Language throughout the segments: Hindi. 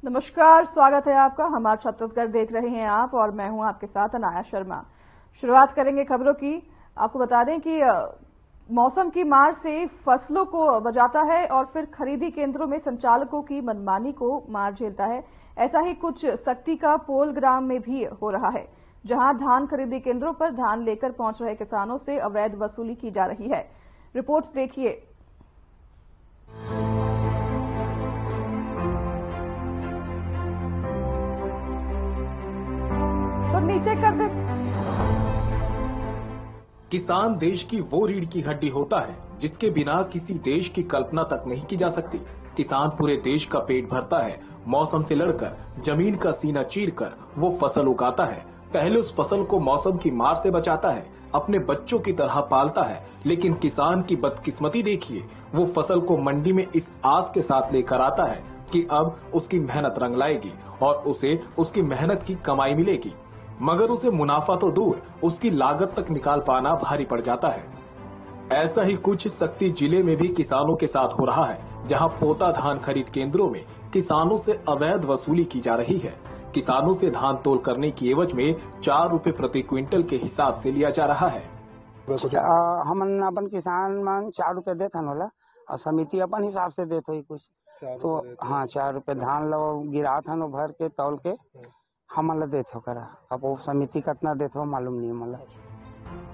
नमस्कार, स्वागत है आपका। हमारा छत्तीसगढ़ देख रहे हैं आप और मैं हूं आपके साथ अनाया शर्मा। शुरुआत करेंगे खबरों की। आपको बता दें कि मौसम की मार से फसलों को बचाता है और फिर खरीदी केंद्रों में संचालकों की मनमानी को मार झेलता है। ऐसा ही कुछ सक्ती का पोलग्राम में भी हो रहा है, जहां धान खरीदी केंद्रों पर धान लेकर पहुंच रहे किसानों से अवैध वसूली की जा रही है। रिपोर्ट्स देखिए। तो नीचे कर दे। किसान देश की वो रीढ़ की हड्डी होता है जिसके बिना किसी देश की कल्पना तक नहीं की जा सकती। किसान पूरे देश का पेट भरता है, मौसम से लड़कर, जमीन का सीना चीरकर वो फसल उगाता है। पहले उस फसल को मौसम की मार से बचाता है, अपने बच्चों की तरह पालता है। लेकिन किसान की बदकिस्मती देखिए, वो फसल को मंडी में इस आस के साथ लेकर आता है कि अब उसकी मेहनत रंग लाएगी और उसे उसकी मेहनत की कमाई मिलेगी, मगर उसे मुनाफा तो दूर, उसकी लागत तक निकाल पाना भारी पड़ जाता है। ऐसा ही कुछ सक्ती जिले में भी किसानों के साथ हो रहा है, जहां पोता धान खरीद केंद्रों में किसानों से अवैध वसूली की जा रही है। किसानों से धान तोल करने की एवज में 4 रुपए प्रति क्विंटल के हिसाब से लिया जा रहा है। हमन अपन किसान मन 4 रुपए देते होला और समिति अपन हिसाब से देते हुई कुछ तो हाँ 4 रुपए धान लो गिरात हन भर के तौल के हमन ला देते करा। अब वो समिति कितना देते हो मालूम नहीं मला।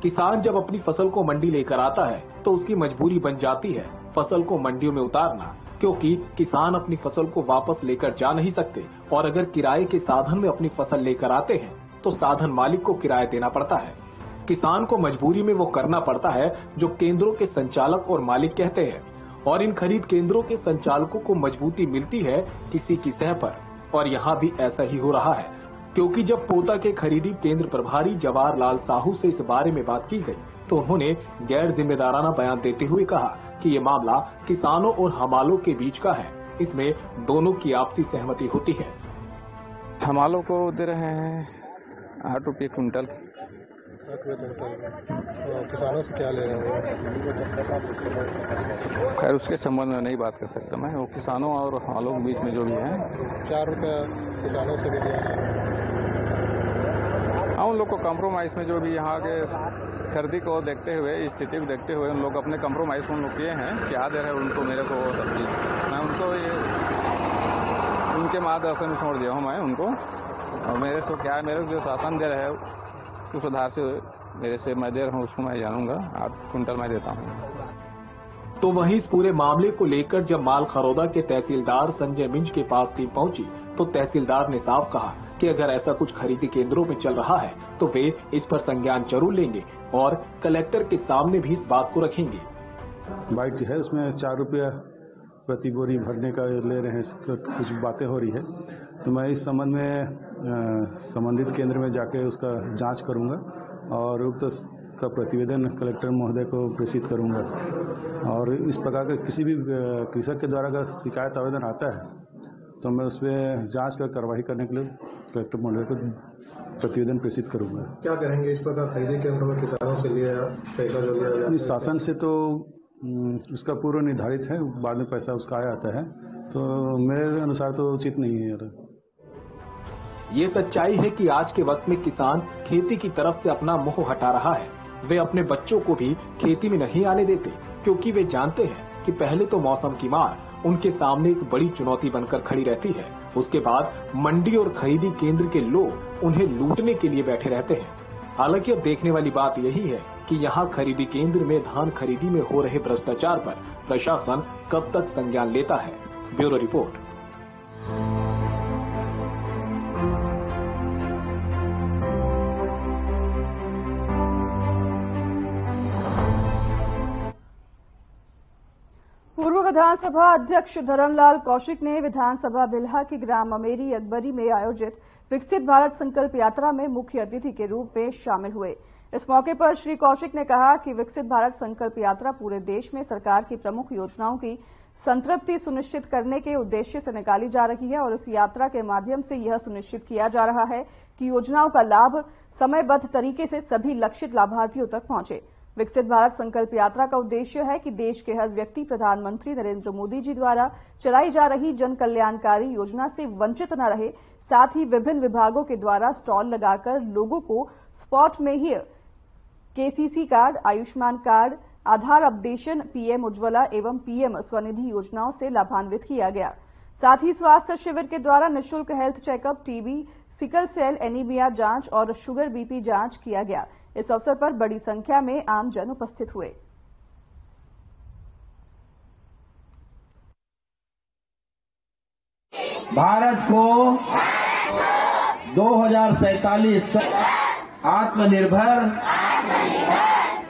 किसान जब अपनी फसल को मंडी लेकर आता है तो उसकी मजबूरी बन जाती है फसल को मंडियों में उतारना, क्योंकि किसान अपनी फसल को वापस लेकर जा नहीं सकते और अगर किराए के साधन में अपनी फसल लेकर आते हैं तो साधन मालिक को किराया देना पड़ता है। किसान को मजबूरी में वो करना पड़ता है जो केंद्रों के संचालक और मालिक कहते हैं, और इन खरीद केंद्रों के संचालकों को मजबूती मिलती है किसी की सह पर। और यहाँ भी ऐसा ही हो रहा है, क्योंकि जब पोता के खरीदी केंद्र प्रभारी जवाहरलाल साहू से इस बारे में बात की गई तो उन्होंने गैर जिम्मेदाराना बयान देते हुए कहा कि ये मामला किसानों और हमालों के बीच का है, इसमें दोनों की आपसी सहमति होती है। हमालों को दे रहे हैं 8 रुपये कुंटल। किसानों से क्या ले रहे हैं? खैर उसके संबंध में नहीं बात कर सकता मैं, वो किसानों और हमालों के बीच में जो भी है 4 रुपये किसानों से भी दिया। हाँ, उन लोग को कम्प्रोमाइज में जो भी यहाँ के खरीदी को देखते हुए, स्थिति को देखते हुए उन लोग अपने कम्प्रोमाइज उन लोग किए हैं। क्या दे रहे हैं उनको मेरे को सब चीज मैं उनको ये उनके मार्गदर्शन में छोड़ दिया हूँ मैं उनको। और मेरे से क्या है, मेरे जो शासन दे रहे हैं उस आधार से मेरे से मैं दे रहा हूँ, उसको मैं जानूंगा। 8 कुंटल मैं देता हूँ। तो वहीं इस पूरे मामले को लेकर जब माल खरोदा के तहसीलदार संजय मिंज के पास टीम पहुंची तो तहसीलदार ने साफ कहा कि अगर ऐसा कुछ खरीदी केंद्रों में चल रहा है तो वे इस पर संज्ञान जरूर लेंगे और कलेक्टर के सामने भी इस बात को रखेंगे। बाइक है उसमें 4 रुपया प्रति बोरी भरने का ले रहे हैं, कुछ बातें हो रही है, तो मैं इस संबंध में संबंधित केंद्र में जाके उसका जांच करूंगा और उक्त का प्रतिवेदन कलेक्टर महोदय को प्रेषित करूंगा। और इस प्रकार का किसी भी कृषक के द्वारा अगर शिकायत आवेदन आता है तो मैं उस पर जांच कर कार्रवाई करने के लिए कलेक्टर महोदय को प्रतिवेदन प्रेषित करूंगा। क्या करेंगे इस प्रकार खरीदी केंद्रों में किसानों से लिया पैसा जो लिया जाता है? शासन से तो उसका पूर्व निर्धारित है, बाद में पैसा उसका आया आता है, तो मेरे अनुसार तो उचित नहीं है यार। ये सच्चाई है कि आज के वक्त में किसान खेती की तरफ से अपना मोह हटा रहा है। वे अपने बच्चों को भी खेती में नहीं आने देते, क्योंकि वे जानते हैं कि पहले तो मौसम की मार उनके सामने एक बड़ी चुनौती बनकर खड़ी रहती है, उसके बाद मंडी और खरीदी केंद्र के लोग उन्हें लूटने के लिए बैठे रहते हैं। हालांकि अब देखने वाली बात यही है कि यहाँ खरीदी केंद्र में धान खरीदी में हो रहे भ्रष्टाचार पर प्रशासन कब तक संज्ञान लेता है। Bureau report. पूर्व विधानसभा अध्यक्ष धर्मलाल कौशिक ने विधानसभा बिल्हा के ग्राम अमेरी अकबरी में आयोजित विकसित भारत संकल्प यात्रा में मुख्य अतिथि के रूप में शामिल हुए। इस मौके पर श्री कौशिक ने कहा कि विकसित भारत संकल्प यात्रा पूरे देश में सरकार की प्रमुख योजनाओं की संतृप्ति सुनिश्चित करने के उद्देश्य से निकाली जा रही है और इस यात्रा के माध्यम से यह सुनिश्चित किया जा रहा है कि योजनाओं का लाभ समयबद्ध तरीके से सभी लक्षित लाभार्थियों तक पहुंचे। विकसित भारत संकल्प यात्रा का उद्देश्य है कि देश के हर व्यक्ति प्रधानमंत्री नरेंद्र मोदी जी द्वारा चलाई जा रही जन कल्याणकारी योजना से वंचित न रहे। साथ ही विभिन्न विभागों के द्वारा स्टॉल लगाकर लोगों को स्पॉट में ही केसीसी कार्ड, आयुष्मान कार्ड, आधार अपडेशन, पीएम उज्ज्वला एवं पीएम स्वनिधि योजनाओं से लाभान्वित किया गया। साथ ही स्वास्थ्य शिविर के द्वारा निःशुल्क health checkup, TB, sickle cell anaemia जांच और शुगर बीपी जांच किया गया। इस अवसर पर बड़ी संख्या में आमजन उपस्थित हुए। भारत को 2047 तक आत्मनिर्भर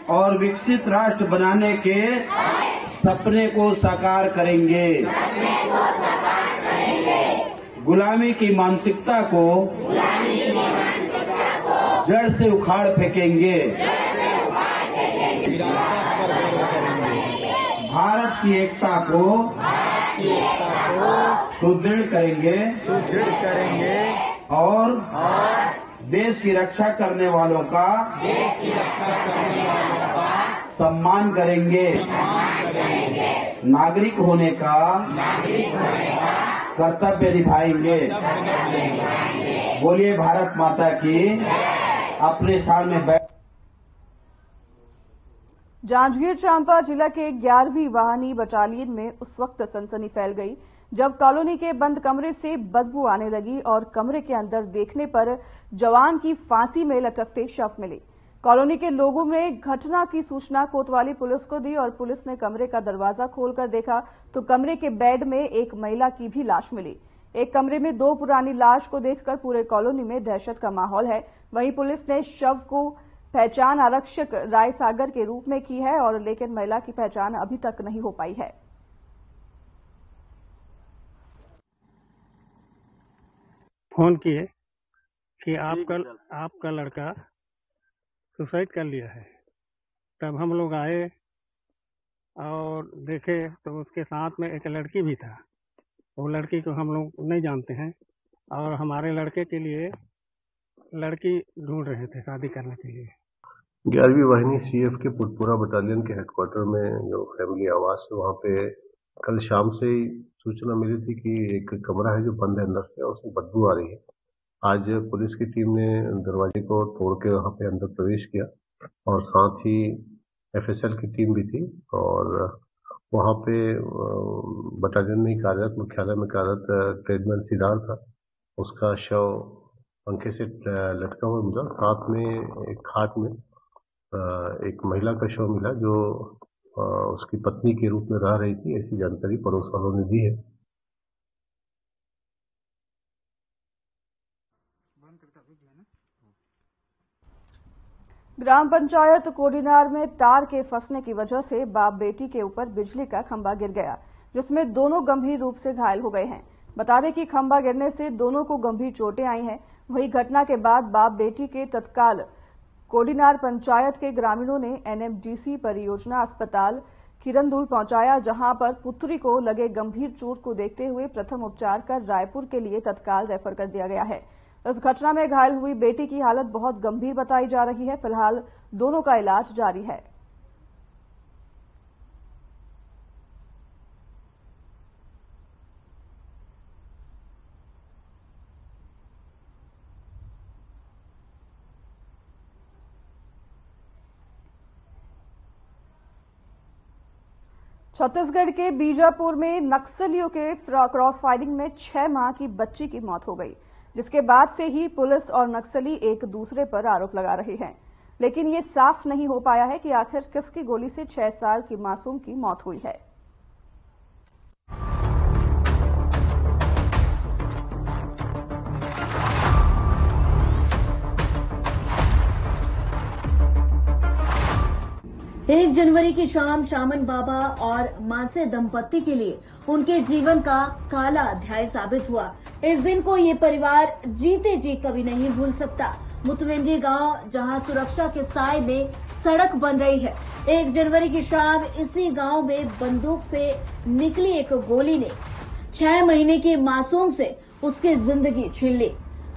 और विकसित राष्ट्र बनाने के सपने को साकार करेंगे। गुलामी की मानसिकता को जड़ से उखाड़ फेंकेंगे। भारत की एकता को सुदृढ़ करेंगे और देश की रक्षा करने वालों का सम्मान करेंगे। नागरिक होने का कर्तव्य निभाएंगे। बोलिए भारत माता की। अपने स्थान में बैठ। जांजगीर चांपा जिला के 11वीं वाहिनी बटालियन में उस वक्त सनसनी फैल गई जब कॉलोनी के बंद कमरे से बदबू आने लगी और कमरे के अंदर देखने पर जवान की फांसी में लटकते शव मिले। कॉलोनी के लोगों ने घटना की सूचना कोतवाली पुलिस को दी और पुलिस ने कमरे का दरवाजा खोलकर देखा तो कमरे के बेड में एक महिला की भी लाश मिली। एक कमरे में 2 पुरानी लाश को देखकर पूरे कॉलोनी में दहशत का माहौल है। वहीं पुलिस ने शव को पहचान आरक्षक राय सागर के रूप में की है और लेकिन महिला की पहचान अभी तक नहीं हो पाई है। फोन किए कि आपका लड़का सुसाइड कर लिया है। तब हम लोग आए और देखे तो उसके साथ में एक लड़की भी था। वो लड़की को हम लोग नहीं जानते हैं और हमारे लड़के के लिए लड़की ढूंढ रहे थे शादी करने के लिए। 11वीं वाहिनी सीएफ के पुटपुरा बटालियन के हेडक्वार्टर में जो फैमिली आवास है वहाँ पे कल शाम से ही सूचना मिली थी कि एक कमरा है जो बंद है अंदर से और उसमें बदबू आ रही है। आज पुलिस की टीम ने दरवाजे को तोड़ के वहाँ पे अंदर प्रवेश किया और साथ ही एफएसएल की टीम भी थी और वहाँ पे बटालियन में कार्यरत मुख्यालय में कार्यरत ट्रेडमैन सिद्धार्थ था, उसका शव पंखे से लटका हुआ मिला। साथ में एक खाट में एक महिला का शव मिला जो उसकी पत्नी के रूप में रह रही थी, ऐसी जानकारी पड़ोस वालों ने दी है। ग्राम पंचायत कोडीनार में तार के फंसने की वजह से बाप बेटी के ऊपर बिजली का खंभा गिर गया, जिसमें दोनों गंभीर रूप से घायल हो गए हैं। बता दें कि खंभा गिरने से दोनों को गंभीर चोटें आई हैं। वहीं घटना के बाद बाप बेटी के तत्काल कोडीनार पंचायत के ग्रामीणों ने एनएमडीसी परियोजना अस्पताल किरंदुल पहुंचाया, जहां पर पुत्री को लगे गंभीर चोट को देखते हुए प्रथम उपचार कर रायपुर के लिए तत्काल रेफर कर दिया गया है। इस घटना में घायल हुई बेटी की हालत बहुत गंभीर बताई जा रही है। फिलहाल दोनों का इलाज जारी है। छत्तीसगढ़ के बीजापुर में नक्सलियों के क्रॉस फायरिंग में 6 माह की बच्ची की मौत हो गई, जिसके बाद से ही पुलिस और नक्सली एक दूसरे पर आरोप लगा रहे हैं। लेकिन ये साफ नहीं हो पाया है कि आखिर किसकी गोली से 6 साल की मासूम की मौत हुई है। एक जनवरी की शाम शामन बाबा और मानसे दंपत्ति के लिए उनके जीवन का काला अध्याय साबित हुआ। इस दिन को ये परिवार जीते जी कभी नहीं भूल सकता। मुतवेंजी गांव, जहां सुरक्षा के साए में सड़क बन रही है। 1 जनवरी की शाम इसी गांव में बंदूक से निकली एक गोली ने 6 महीने की मासूम से उसकी जिंदगी छीन ली।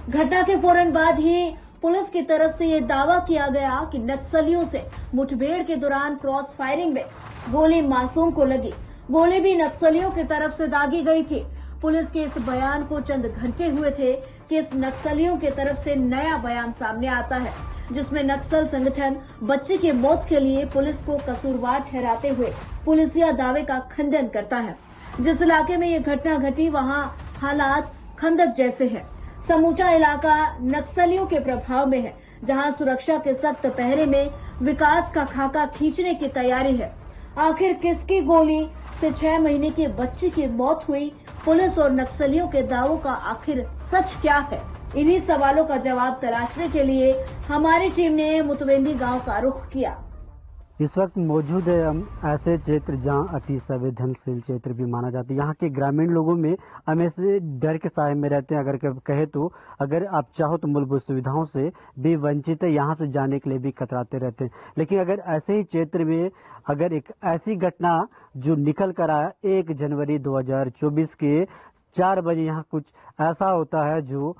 घटना के फौरन बाद ही पुलिस की तरफ से ये दावा किया गया कि नक्सलियों से मुठभेड़ के दौरान क्रॉस फायरिंग में गोली मासूम को लगी। गोली भी नक्सलियों की तरफ से दागी गई थी। पुलिस के इस बयान को चंद घंटे हुए थे कि इस नक्सलियों की तरफ से नया बयान सामने आता है, जिसमें नक्सल संगठन बच्चे की मौत के लिए पुलिस को कसूरवार ठहराते हुए पुलिसिया दावे का खंडन करता है। जिस इलाके में ये घटना घटी वहां हालात खंदक जैसे हैं। समूचा इलाका नक्सलियों के प्रभाव में है, जहां सुरक्षा के सख्त पहरे में विकास का खाका खींचने की तैयारी है। आखिर किसकी गोली से 6 महीने के बच्चे की मौत हुई? पुलिस और नक्सलियों के दावों का आखिर सच क्या है? इन्हीं सवालों का जवाब तलाशने के लिए हमारी टीम ने मुतवेंडी गांव का रुख किया। इस वक्त मौजूद है हम ऐसे क्षेत्र जहां अति संवेदनशील क्षेत्र भी माना जाता है। यहाँ के ग्रामीण लोगों में हमेशा डर के साए में रहते हैं। अगर कहे तो अगर आप चाहो तो मूलभूत सुविधाओं से भी वंचित है, यहाँ से जाने के लिए भी कतराते रहते हैं। लेकिन अगर ऐसे ही क्षेत्र में अगर एक ऐसी घटना जो निकल कर आया 1 जनवरी 2024 के 4 बजे, यहाँ कुछ ऐसा होता है जो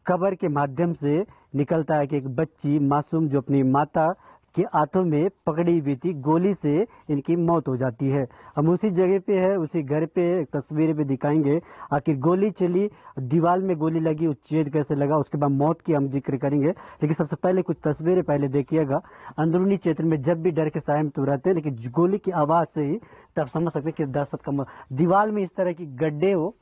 खबर के माध्यम से निकलता है कि एक बच्ची मासूम जो अपनी माता के हाथों में पकड़ी हुई थी, गोली से इनकी मौत हो जाती है। हम उसी जगह पे है, उसी घर पे तस्वीर पे दिखाएंगे आखिर गोली चली, दीवार में गोली लगी, उच्छेद कैसे लगा, उसके बाद मौत की हम जिक्र करेंगे। लेकिन सबसे पहले कुछ तस्वीरें पहले देखिएगा। अंदरूनी क्षेत्र में जब भी डर के साए में तो रहते हैं, लेकिन गोली की आवाज से ही तब समझ सकते कि दहशत का दीवार में इस तरह की गड्ढे हो,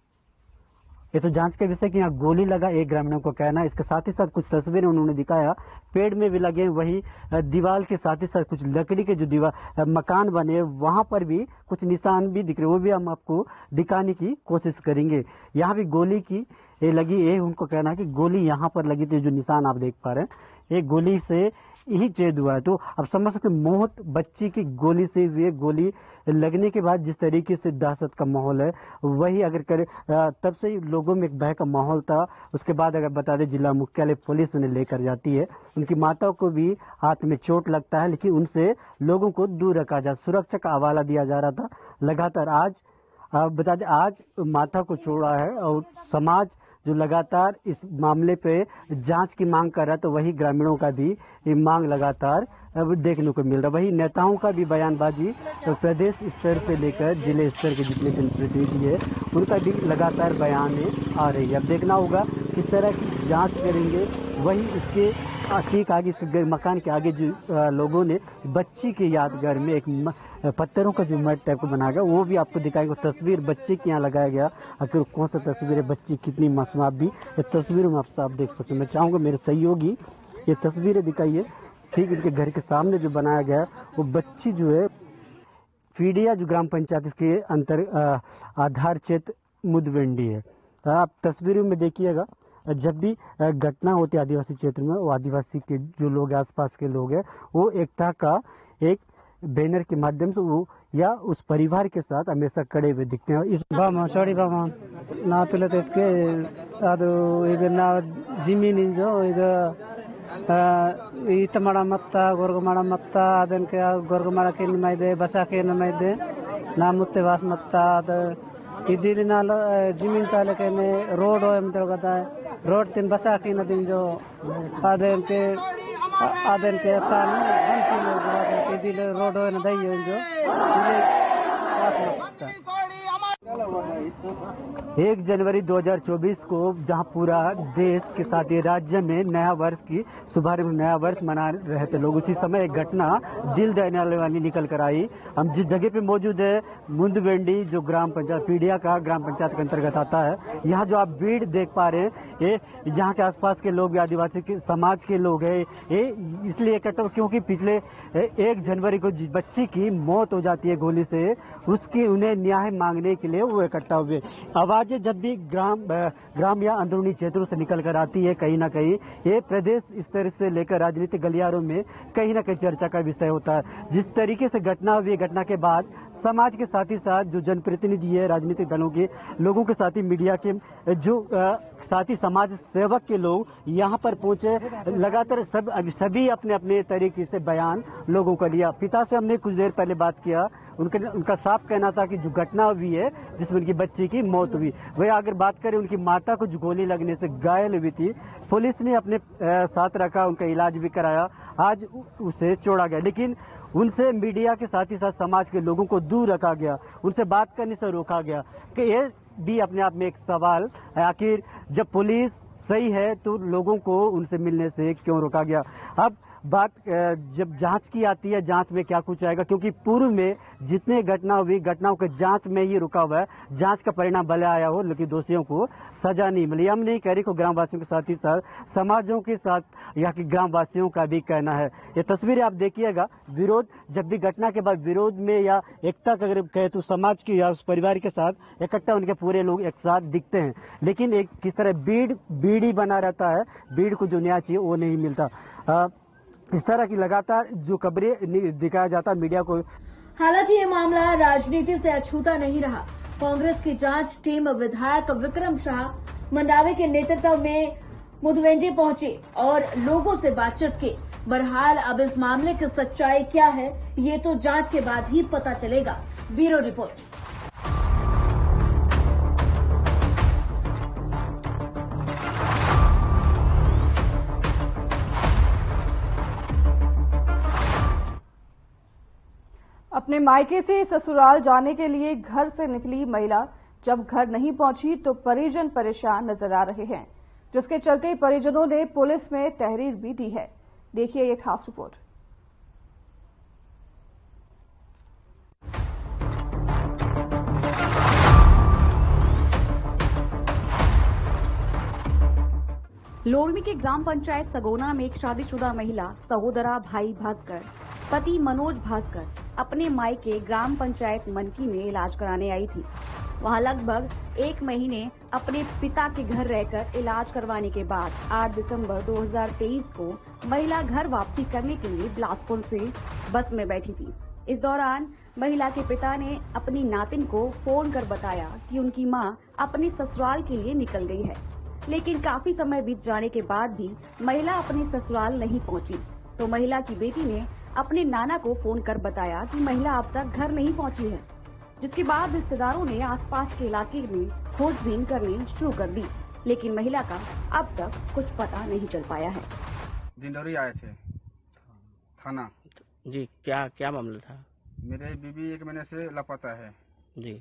ये तो जांच के विषय कि यहाँ गोली लगा, एक ग्रामीणों को कहना है। इसके साथ ही साथ कुछ तस्वीरें उन्होंने दिखाया, पेड़ में भी लगे, वही दीवार के साथ ही साथ कुछ लकड़ी के जो दीवार मकान बने वहां पर भी कुछ निशान भी दिख रहे, वो भी हम आपको दिखाने की कोशिश करेंगे। यहाँ भी गोली की लगी, ये उनको कहना है कि गोली यहाँ पर लगी थी, जो निशान आप देख पा रहे हैं, एक गोली से यही छेद हुआ है। तो अब समझ सकते मौत बच्ची की गोली से हुई, गोली लगने के बाद जिस तरीके से दहशत का माहौल है, वही अगर करे तब से ही लोगों में एक भय का माहौल था। उसके बाद अगर बता दें जिला मुख्यालय पुलिस उन्हें लेकर जाती है, उनकी माता को भी हाथ में चोट लगता है, लेकिन उनसे लोगों को दूर रखा जाए, सुरक्षा का हवाला दिया जा रहा था लगातार। आज बता दें आज माता को छोड़ा है और समाज जो लगातार इस मामले पे जांच की मांग कर रहा है, तो वही ग्रामीणों का भी मांग लगातार देखने को मिल रहा है। वही नेताओं का भी बयानबाजी तो प्रदेश स्तर से लेकर जिले स्तर के जितने जनप्रतिनिधि है उनका भी लगातार बयान आ रही है। अब देखना होगा किस तरह की जांच करेंगे। वही इसके ठीक आगे इसके मकान के आगे जो लोगों ने बच्ची के यादगार में एक पत्थरों का जो मठ टाइप को बनाया गया, वो भी आपको दिखाएगा। तस्वीर बच्चे के यहाँ लगाया गया, आखिर कौन सा तस्वीर है, बच्ची कितनी मासूम, आप भी तस्वीरों में आप देख सकते हैं। मैं चाहूंगा मेरे सहयोगी ये तस्वीरें दिखाइए। ठीक इनके घर के सामने जो बनाया गया वो बच्ची जो है फीडिया जो ग्राम पंचायत के अंतर आधार क्षेत्र मुदवेंडी है। आप तस्वीरों में देखिएगा, जब भी घटना होती है आदिवासी क्षेत्र में, वो आदिवासी के जो लोग आसपास के लोग हैं वो एकता का एक बैनर के माध्यम से वो या उस परिवार के साथ हमेशा खड़े हुए दिखते हैं। इस सॉरी बाबा ना पिलते अब ना जिमीन ಈಗ ಈತ ಮಾಡ ಮತ್ತ ಗೊರ್ಗ ಮಾಡ ಮತ್ತ ಅದಕ್ಕೆ ಗೊರ್ಗ ಮಾಡಕ್ಕೆ ನಿಮ್ಮ ಇದೆ ಬಸಾಕೆ ನಮ್ಮ ಇದೆ ನಾ ಮುತ್ತೆ ವಾಸ್ ಮತ್ತ ಅದ ಇದಿನ ಜಮೀನ್ ತಾಲೂಕನೆ ರೋಡ್ ಅಂತ ಹೇಳ್ತಾ ರೋಡ್ ತಿನ್ ಬಸಾಕೆ ನ ದಿನ जो ಅದಕ್ಕೆ ತಾನು ಇದಿನ ರೋಡ್ ನ ದಯ್ಯೋ जो 1 जनवरी 2024 को जहां पूरा देश के साथ ही राज्य में नया वर्ष की शुभारंभ नया वर्ष मना रहे थे लोग, उसी समय एक घटना दिल दहने वाली निकल कर आई। हम जिस जगह पे मौजूद है मुंदवेंडी जो ग्राम पंचायत पीडिया का ग्राम पंचायत के अंतर्गत आता है। यहाँ जो आप भीड़ देख पा रहे हैं ये यहाँ के आसपास के लोग आदिवासी के समाज के लोग हैं। ये इसलिए इकट्ठा क्योंकि पिछले 1 जनवरी को जिस बच्ची की मौत हो जाती है गोली से, उसकी उन्हें न्याय मांगने के लिए वो इकट्ठा हुए। आवाजें जब भी ग्राम या अंदरूनी क्षेत्रों से निकल कर आती है, कहीं ना कहीं ये प्रदेश स्तर से लेकर राजनीतिक गलियारों में कहीं ना कहीं चर्चा का विषय होता है। जिस तरीके से घटना हुई, घटना के बाद समाज के साथ ही साथ जो जनप्रतिनिधि है राजनीतिक दलों के लोगों के साथ ही मीडिया के जो साथ ही समाज सेवक के लोग यहाँ पर पहुंचे, लगातार सभी अपने अपने तरीके से बयान लोगों का लिया। पिता से हमने कुछ देर पहले बात किया, उनका साफ कहना था कि जो घटना हुई है जिसमें उनकी बच्ची की मौत हुई, वही अगर बात करें उनकी माता को जो गोली लगने से घायल हुई थी, पुलिस ने अपने साथ रखा, उनका इलाज भी कराया, आज उसे छोड़ा गया। लेकिन उनसे मीडिया के साथ ही साथ समाज के लोगों को दूर रखा गया, उनसे बात करने से रोका गया कि ये भी अपने आप में एक सवाल है, आखिर जब पुलिस सही है तो लोगों को उनसे मिलने से क्यों रोका गया। अब बात जब जांच की आती है, जांच में क्या कुछ आएगा, क्योंकि पूर्व में जितने घटना हुई, घटनाओं के जांच में ही रुका हुआ है, जांच का परिणाम भले आया हो लेकिन दोषियों को सजा नहीं मिली। हम नहीं कह रहे को ग्रामवासियों के साथ ही साथ समाजों के साथ यहाँ के ग्रामवासियों का भी कहना है। ये तस्वीरें आप देखिएगा, विरोध जब भी घटना के बाद विरोध में या एकता का अगर कहे तो समाज की या उस परिवार के साथ इकट्ठा उनके पूरे लोग एक साथ दिखते हैं, लेकिन एक किस तरह बीड़ी बना रहता है, बीड़ को जो न्याय चाहिए वो नहीं मिलता। इस तरह की लगातार जो खबरें दिखाया जाता है मीडिया को। हालांकि ये मामला राजनीति से अछूता नहीं रहा। कांग्रेस की जांच टीम विधायक विक्रम शाह मंडावी के नेतृत्व में मुदवेंजी पहुंचे और लोगों से बातचीत की। बहरहाल अब इस मामले की सच्चाई क्या है ये तो जांच के बाद ही पता चलेगा। Bureau report. अपने मायके से ससुराल जाने के लिए घर से निकली महिला जब घर नहीं पहुंची तो परिजन परेशान नजर आ रहे हैं, जिसके चलते परिजनों ने पुलिस में तहरीर भी दी है। देखिए ये खास रिपोर्ट। लोरमी के ग्राम पंचायत सगोना में एक शादीशुदा महिला सहोदरा भाई भास्कर पति मनोज भास्कर अपने मायके ग्राम पंचायत मनकी में इलाज कराने आई थी। वहां लगभग 1 महीने अपने पिता के घर रहकर इलाज करवाने के बाद 8 दिसंबर 2023 को महिला घर वापसी करने के लिए बिलासपुर से बस में बैठी थी। इस दौरान महिला के पिता ने अपनी नातिन को फोन कर बताया कि उनकी मां अपने ससुराल के लिए निकल गई है, लेकिन काफी समय बीत जाने के बाद भी महिला अपने ससुराल नहीं पहुंची। तो महिला की बेटी ने अपने नाना को फोन कर बताया कि महिला अब तक घर नहीं पहुंची है, जिसके बाद रिश्तेदारों ने आसपास के इलाके में खोजबीन करनी शुरू कर दी, लेकिन महिला का अब तक कुछ पता नहीं चल पाया है। दिंडोरी आए थे थाना जी। क्या मामला था? मेरे बीबी 1 महीने से लापता है जी।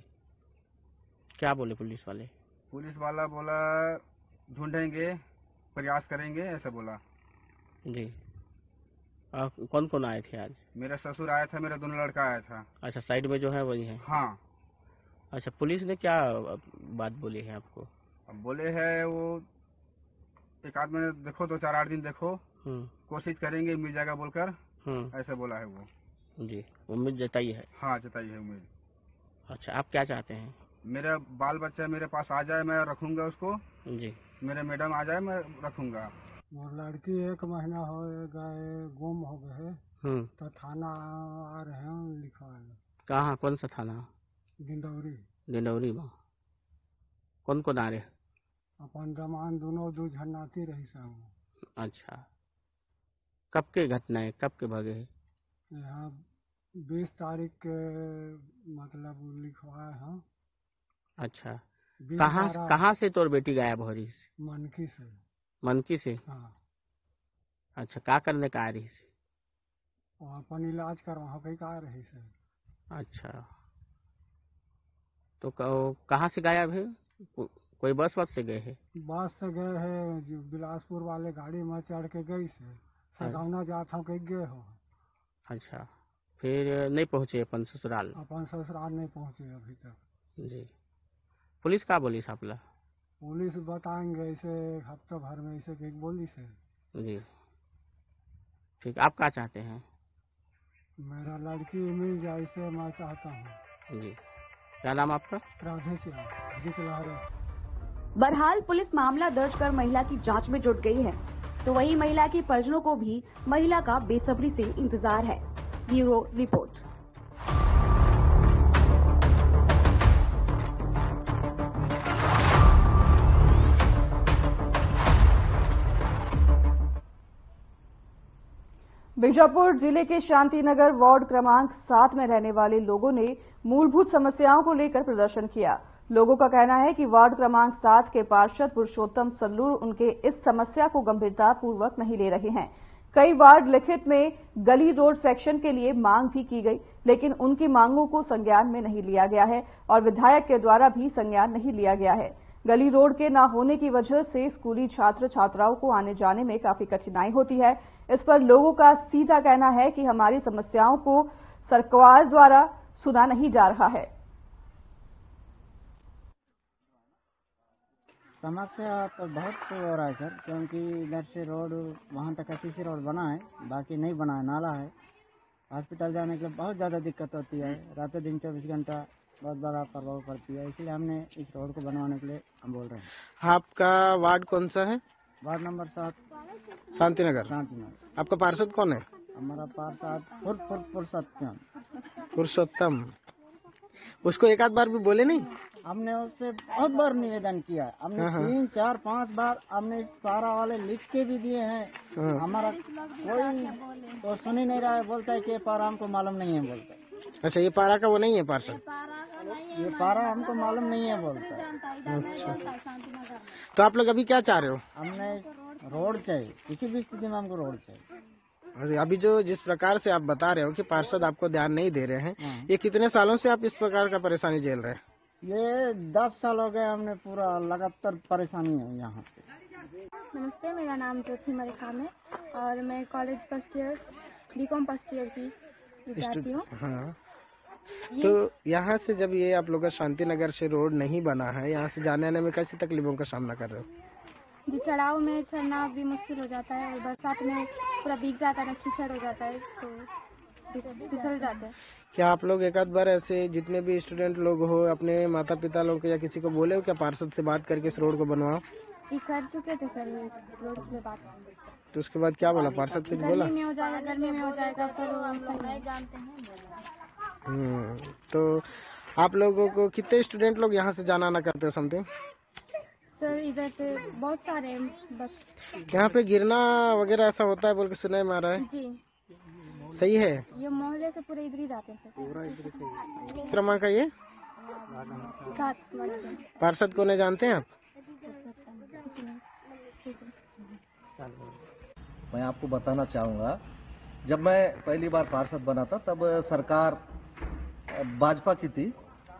क्या बोले पुलिस वाले? पुलिस वाला बोला ढूंढेंगे, प्रयास करेंगे, ऐसा बोला जी। कौन कौन आए थे आज? मेरा ससुर आया था, मेरा दोनों लड़का आया था। अच्छा, साइड में जो है वही है? हाँ। अच्छा, पुलिस ने क्या बात बोली है आपको? अब बोले है वो एक आध महीने देखो, 2-4-8 दिन देखो, कोशिश करेंगे मिल जाएगा बोलकर, ऐसा बोला है वो जी। उम्मीद जताई है? हाँ, जताई है उम्मीद। अच्छा, आप क्या चाहते हैं? मेरा बाल बच्चा मेरे पास आ जाए, मैं रखूंगा उसको जी। मेरे मैडम आ जाए, मैं रखूंगा। और लड़की 1 महीना हो गए गुम हो गए, तो थाना आ रहे हैं लिखा है। कहाँ? कौन सा थाना? दिंडौरी में। कौन कौन आ रहे? अपन दमान दोनों 2 झन्नाती रही सब। अच्छा, कब के घटना है, कब के भगे है? यहाँ 20 तारीख के मतलब लिखवाए हैं। अच्छा, कहाँ से तोर बेटी गायब हो रही? मनकी से। हाँ। अच्छा, क्या करने का आ रही से? अपन इलाज करवा का रही से। अच्छा, तो कहाँ से गायब है? कोई बस से गए है? बस से गए है, बिलासपुर वाले गाड़ी में चढ़ के गई से सगौना जाता हूँ गए हो। अच्छा, फिर नहीं पहुँचे अपन ससुराल? अपन ससुराल नहीं पहुँचे अभी तक जी। पुलिस क्या बोली सापला? पुलिस बताएंगे ऐसे हफ्ता भर में, ऐसे एक बोली से जी। ठीक, आप क्या चाहते हैं? मेरा लड़की मिल जाए इसे मैं चाहता हूँ जी। क्या नाम आपका? राधे श्याम जितलहरे। बहरहाल पुलिस मामला दर्ज कर महिला की जांच में जुट गई है, तो वहीं महिला के परिजनों को भी महिला का बेसब्री से इंतजार है। Bureau report. बीजापुर जिले के शांतिनगर वार्ड क्रमांक 7 में रहने वाले लोगों ने मूलभूत समस्याओं को लेकर प्रदर्शन किया। लोगों का कहना है कि वार्ड क्रमांक 7 के पार्षद पुरुषोत्तम सल्लूर उनके इस समस्या को गंभीरतापूर्वक नहीं ले रहे हैं। कई बार लिखित में गली रोड सेक्शन के लिए मांग भी की गई, लेकिन उनकी मांगों को संज्ञान में नहीं लिया गया है और विधायक के द्वारा भी संज्ञान नहीं लिया गया है। गली रोड के न होने की वजह से स्कूली छात्र छात्राओं को आने जाने में काफी कठिनाई होती है। इस पर लोगों का सीधा कहना है कि हमारी समस्याओं को सरकार द्वारा सुना नहीं जा रहा है। समस्या तो बहुत हो रहा है सर, क्योंकि इधर से रोड वहाँ तक सीसी रोड बना है, बाकी नहीं बना है, नाला है। हॉस्पिटल जाने के लिए बहुत ज़्यादा दिक्कत होती है, रातों दिन 24 घंटा बहुत बड़ा प्रभाव पड़ती है। इसलिए हमने इस रोड को बनवाने के लिए हम बोल रहे हैं। आपका वार्ड कौन सा है? Ward number 7 Shantinagar. शांतिनगर। आपका पार्षद कौन है? हमारा पार्षद पुरुषोत्तम। उसको एक आध बार भी बोले नहीं? हमने उससे बहुत बार निवेदन किया, हमने 3, 4, 5 बार हमने इस पारा वाले लिख के भी दिए हैं। हमारा कोई तो सुन ही नहीं रहा है, बोलता है कि ये पारा हमको मालूम नहीं है, बोलता है। अच्छा, ये पारा का वो नहीं है पार्षद? ये पारा हमको मालूम नहीं है, बोलता है। अच्छा, तो आप लोग अभी क्या चाह रहे हो? हमने रोड चाहिए, किसी भी स्थिति में हमको रोड चाहिए। अभी जो जिस प्रकार से आप बता रहे हो कि पार्षद आपको ध्यान नहीं दे रहे हैं, ये कितने सालों से आप इस प्रकार का परेशानी झेल रहे हैं? ये 10 साल हो गए, हमने पूरा लगातार परेशानी है यहाँ पे। नमस्ते, मेरा नाम ज्योति मलिखाम है और मैं college first year BCom first year की विद्यार्थी हूँ। हाँ, तो यहाँ से जब ये आप लोग का शांतिनगर से रोड नहीं बना है, यहाँ से जाने आने में कैसी तकलीफों का सामना कर रहे हो? जी, चढ़ाव में चढ़ना भी मुश्किल हो जाता है और बरसात में पूरा भीग जाता है, कीचड़ हो जाता है तो फिसल जाते हैं। क्या आप लोग एक आध बार ऐसे जितने भी स्टूडेंट लोग हो अपने माता पिता लोग या किसी को बोले हो क्या पार्षद से बात करके इस रोड को बनवाओ? जी, कर चुके थे सर रोड की बात। तो उसके बाद क्या बोला पार्षद? कुछ बोला? गर्मी में हो जाएगा तो नहीं जानते हैं। तो आप लोगों को कितने स्टूडेंट लोग यहाँ से जाना आना करते हो समथिंग? सर इधर से बहुत सारे हैं, बस यहाँ पे गिरना वगैरह ऐसा होता है बोल के सुनाई में आ रहा है। जी, सही है। ये मोहल्ले से पूरे इधर ही जाते हैं सर। पूरा इधर से। क्रमांक का ये 7 पार्षद को नहीं जानते हैं आप? मैं आपको बताना चाहूँगा, जब मैं पहली बार पार्षद बना था तब सरकार भाजपा की थी।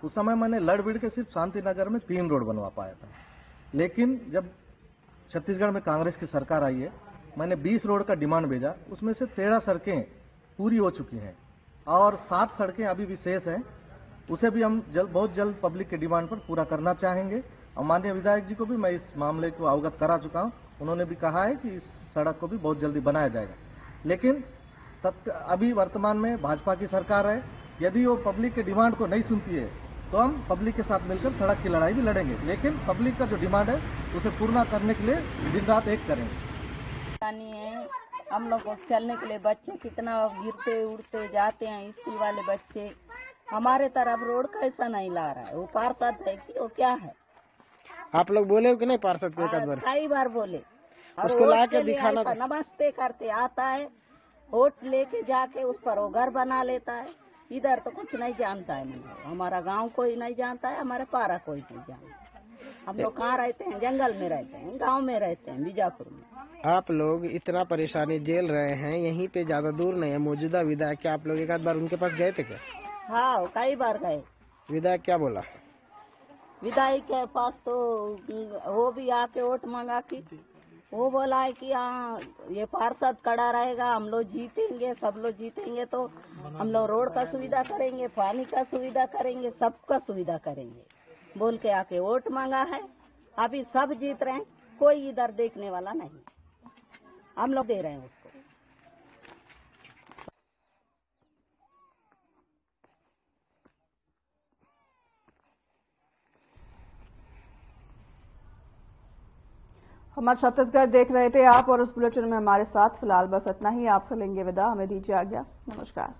उस समय मैंने लड़ भिड़ के सिर्फ शांतिनगर में 3 रोड बनवा पाया था, लेकिन जब छत्तीसगढ़ में कांग्रेस की सरकार आई है मैंने 20 रोड का डिमांड भेजा, उसमें से 13 सड़कें पूरी हो चुकी हैं और 7 सड़कें अभी भी शेष हैं। उसे भी हम बहुत जल्द पब्लिक के डिमांड पर पूरा करना चाहेंगे और माननीय विधायक जी को भी मैं इस मामले को अवगत करा चुका हूं। उन्होंने भी कहा है कि इस सड़क को भी बहुत जल्दी बनाया जाएगा, लेकिन अभी वर्तमान में भाजपा की सरकार है। यदि वो पब्लिक के डिमांड को नहीं सुनती है तो हम पब्लिक के साथ मिलकर सड़क की लड़ाई भी लड़ेंगे, लेकिन पब्लिक का जो डिमांड है उसे पूर्ण करने के लिए दिन रात एक करेंगे। हम लोग को चलने के लिए बच्चे कितना गिरते उड़ते जाते हैं, स्कूल वाले बच्चे। हमारे तरफ रोड कैसा नहीं ला रहा है, वो पार्षद है कि वो क्या है? आप लोग बोले हो कि नहीं पार्षद को? कई बार बोले, उसको ला के दिखाना। नमस्ते करते आता है, वोट लेके जाके उस पर वो घर बना लेता है। इधर तो कुछ नहीं जानता है, हमारा गांव कोई नहीं जानता है, हमारे पारा कोई नहीं जानता। हम लोग कहाँ रहते हैं? जंगल में रहते हैं, गांव में रहते हैं, बीजापुर में। आप लोग इतना परेशानी झेल रहे हैं, यहीं पे ज्यादा दूर नहीं है मौजूदा विधायक, क्या आप लोग एक आध बार उनके पास गए थे क्या? हाँ, कई बार गए। विधायक क्या बोला? विधायक के पास तो वो भी आके वोट मांगा की, वो बोला है कि हाँ ये पार्षद खड़ा रहेगा, हम लोग जीतेंगे, सब लोग जीतेंगे तो हम लोग रोड का सुविधा करेंगे, पानी का सुविधा करेंगे, सबका सुविधा करेंगे बोल के आके वोट मांगा है। अभी सब जीत रहे हैं, कोई इधर देखने वाला नहीं, हम लोग दे रहे हैं उसको। हमारा छत्तीसगढ़ देख रहे थे आप और उस बुलेटिन में हमारे साथ फिलहाल बस इतना ही। आपसे लेंगे विदा, हमें दीजिए आज्ञा। नमस्कार।